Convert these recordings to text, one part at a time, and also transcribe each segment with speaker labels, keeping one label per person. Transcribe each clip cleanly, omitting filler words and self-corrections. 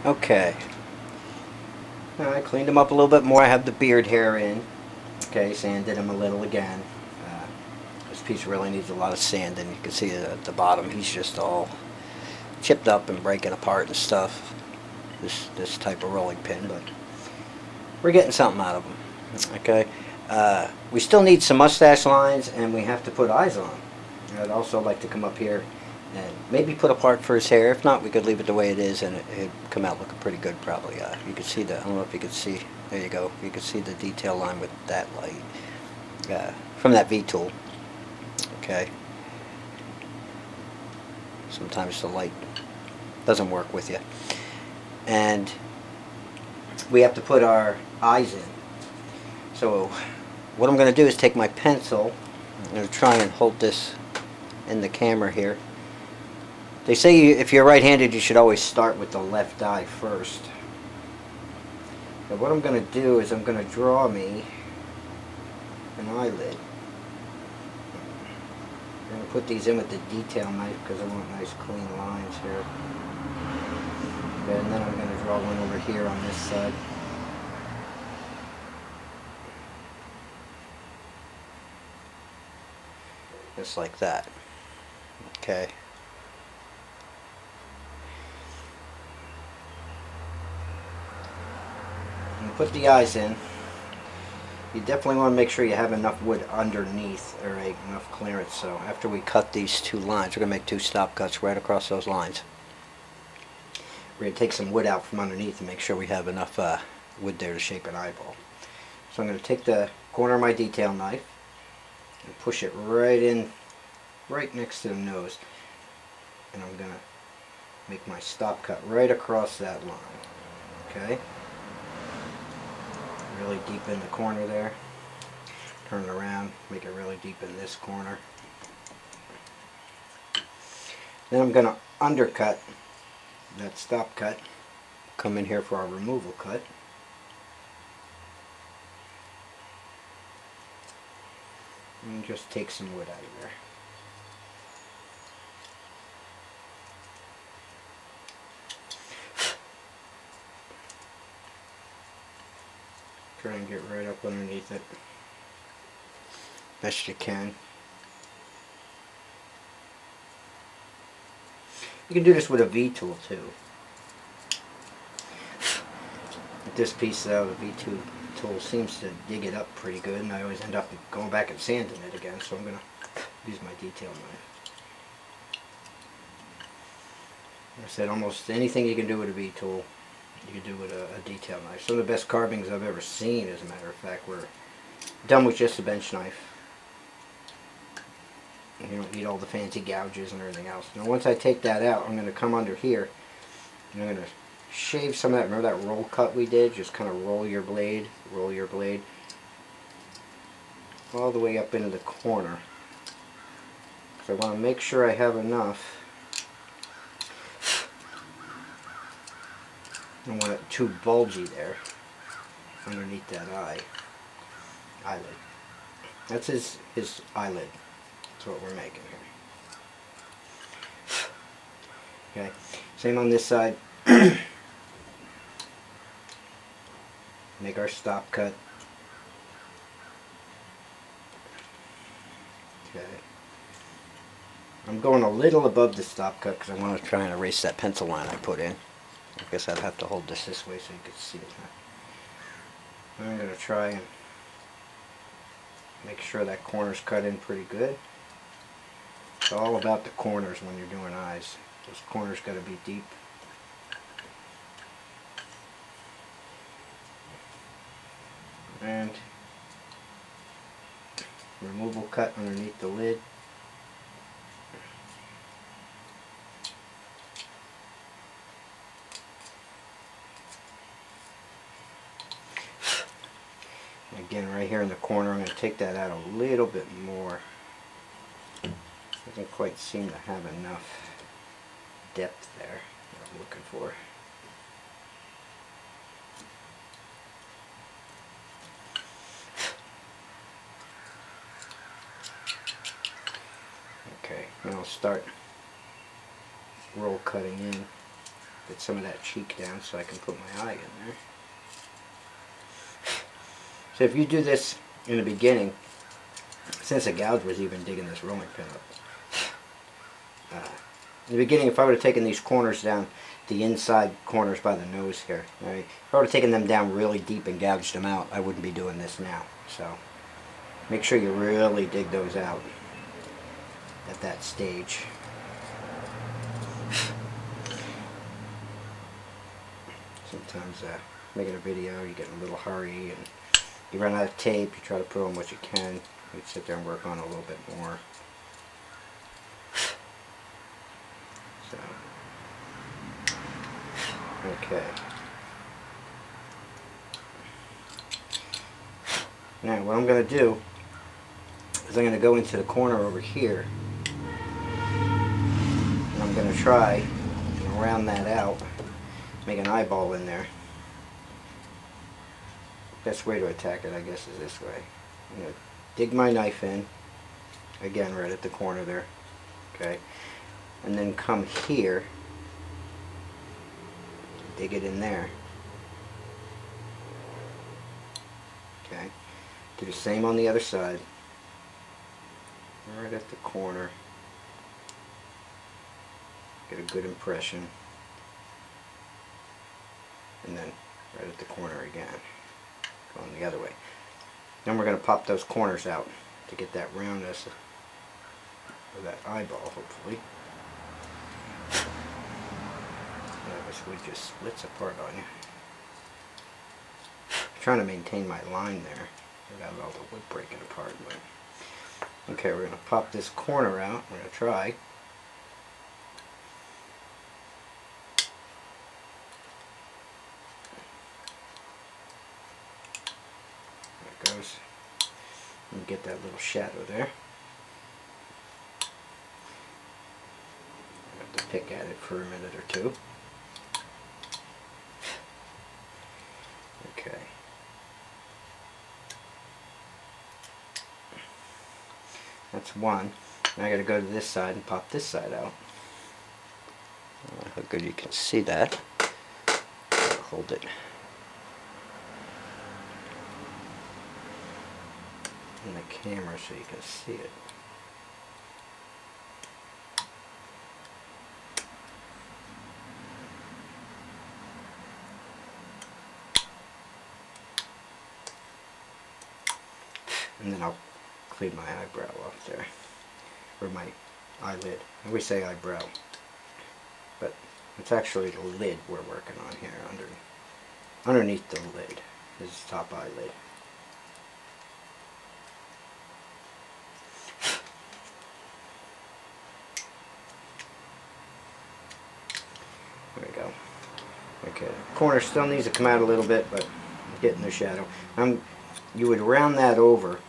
Speaker 1: Okay. I cleaned him up a little bit more. I have the beard hair in. Okay, sanded him a little again. Uh, this piece really needs a lot of sanding. You can see at the bottom he's just all chipped up and breaking apart and stuff. This type of rolling pin, but we're getting something out of him. Okay. We still need some mustache lines, and we have to put eyes on. I'd also like to come up here and maybe put a part for his hair. If not, we could leave it the way it is, and it'd come out looking pretty good probably. You could see the, I don't know if you could see, there you go. You could see the detail line with that light from that V-tool. Okay. Sometimes the light doesn't work with you. And we have to put our eyes in. So what I'm going to do is take my pencil. I'm going to try and hold this in the camera here. They say if you're right-handed, you should always start with the left eye first. So what I'm going to do is I'm going to draw me an eyelid. I'm going to put these in with the detail knife because I want nice clean lines here. Okay, and then I'm going to draw one over here on this side. Just like that. Okay. And put the eyes in. You definitely want to make sure you have enough wood underneath, or enough clearance. So after we cut these two lines, we're going to make two stop cuts right across those lines. We're going to take some wood out from underneath and make sure we have enough wood there to shape an eyeball. So I'm going to take the corner of my detail knife and push it right in, right next to the nose. And I'm going to make my stop cut right across that line. Okay? Really deep in the corner there. Turn it around, make it really deep in this corner. Then I'm going to undercut that stop cut. Come in here for our removal cut. And just take some wood out of there. Try and get right up underneath it best you can. You can do this with a V-tool too. With this piece though, the V-tool seems to dig it up pretty good, and I always end up going back and sanding it again, so I'm going to use my detail knife. Like I said, almost anything you can do with a V-tool, you can do with a detail knife. Some of the best carvings I've ever seen, as a matter of fact, were done with just a bench knife. You don't need all the fancy gouges and everything else. Now once I take that out, I'm going to come under here and I'm going to shave some of that. Remember that roll cut we did? Just kind of roll your blade all the way up into the corner. So I want to make sure I have enough. I don't want it too bulgy there underneath that eyelid. That's his eyelid. That's what we're making here. Okay, same on this side. Make our stop cut. Okay. I'm going a little above the stop cut because I want to try and erase that pencil line I put in. I guess I'd have to hold this way so you could see it. I'm going to try and make sure that corner's cut in pretty good. It's all about the corners when you're doing eyes. Those corners got to be deep. And removal cut underneath the lid. Again, right here in the corner, I'm going to take that out a little bit more. Doesn't quite seem to have enough depth there that I'm looking for. Okay, now I'll start roll cutting in. Get some of that cheek down so I can put my eye in there. So if you do this in the beginning, since the gouge was even digging this rolling pin up, in the beginning, if I would have taken these corners down, the inside corners by the nose here, right? If I would have taken them down really deep and gouged them out, I wouldn't be doing this now. So make sure you really dig those out at that stage. Sometimes making a video, you get in a little hurry and you run out of tape, you try to put on what you can, you sit there and work on it a little bit more. So, okay. Now what I'm going to do is I'm going to go into the corner over here and I'm going to try and round that out, make an eyeball in there. Best way to attack it, I guess, is this way. I'm going to dig my knife in, again right at the corner there, okay, and then come here, dig it in there, okay, do the same on the other side, right at the corner, get a good impression, and then right at the corner again, going the other way. Then we're going to pop those corners out to get that roundness of that eyeball, hopefully. This wood just splits apart on you. I'm trying to maintain my line there without all the wood breaking apart. But okay, we're going to pop this corner out. We're going to try. There it goes. And get that little shadow there. I have to pick at it for a minute or two. Okay. That's one. Now I got to go to this side and pop this side out. How good you can see that. Hold it in the camera so you can see it. And then I'll clean my eyebrow off there, or my eyelid. I always say eyebrow, but it's actually the lid we're working on here. Underneath the lid is the top eyelid. There we go. Okay, the corner still needs to come out a little bit, but I'm getting the shadow. You would round that over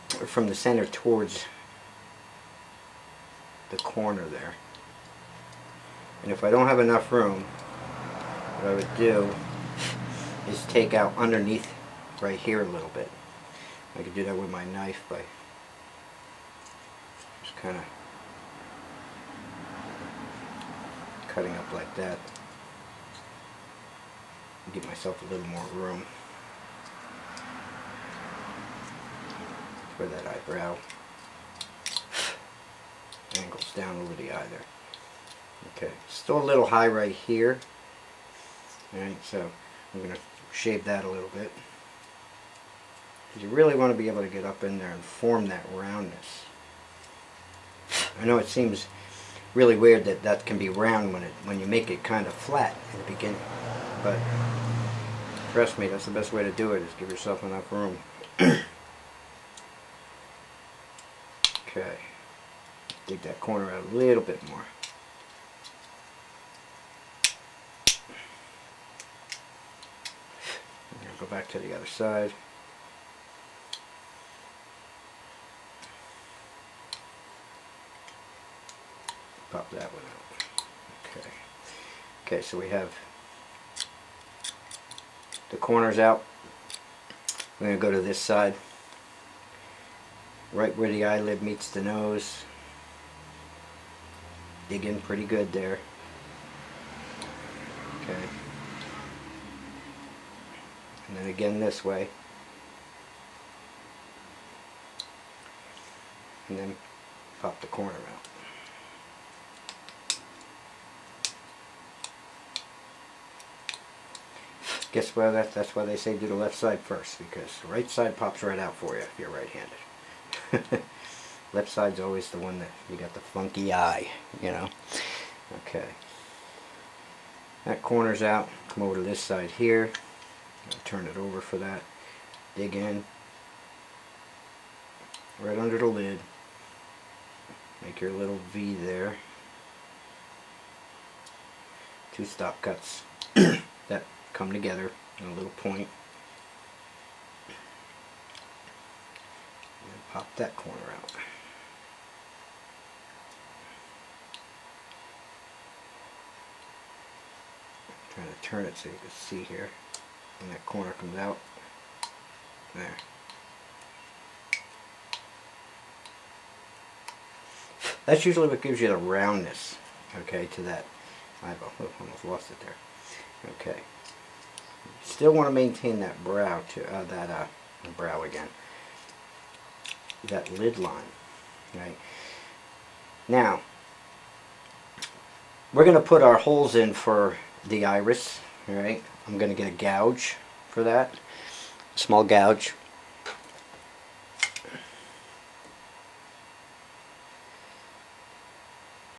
Speaker 1: from the center towards the corner there. And if I don't have enough room, what I would do is take out underneath right here a little bit. I could do that with my knife by just kind of cutting up like that. Give myself a little more room for that eyebrow. Angles down over the eye there. Okay, still a little high right here. Alright, so I'm going to shave that a little bit. Because you really want to be able to get up in there and form that roundness. I know it seems really weird that that can be round when you make it kind of flat in the beginning. But trust me, that's the best way to do it, is give yourself enough room. Okay, dig that corner out a little bit more. I'm going to go back to the other side. Pop that one out. Okay. Okay, so we have the corners out. I'm going to go to this side, right where the eyelid meets the nose. Dig in pretty good there. Okay. And then again this way. And then pop the corner out. Guess what? That's why they say do the left side first, because the right side pops right out for you if you're right-handed. Left side's always the one that you got the funky eye, you know. Okay. That corner's out. Come over to this side here. Turn it over for that. Dig in. Right under the lid. Make your little V there. 2 stop cuts that come together in a little point. And pop that corner out. Trying to turn it so you can see here. And that corner comes out. There. That's usually what gives you the roundness, okay, to that eyeball. Oh, almost lost it there. Okay. Still want to maintain that brow to brow again. That lid line, right? Now, we're going to put our holes in for the iris, all right? I'm going to get a gouge for that, small gouge.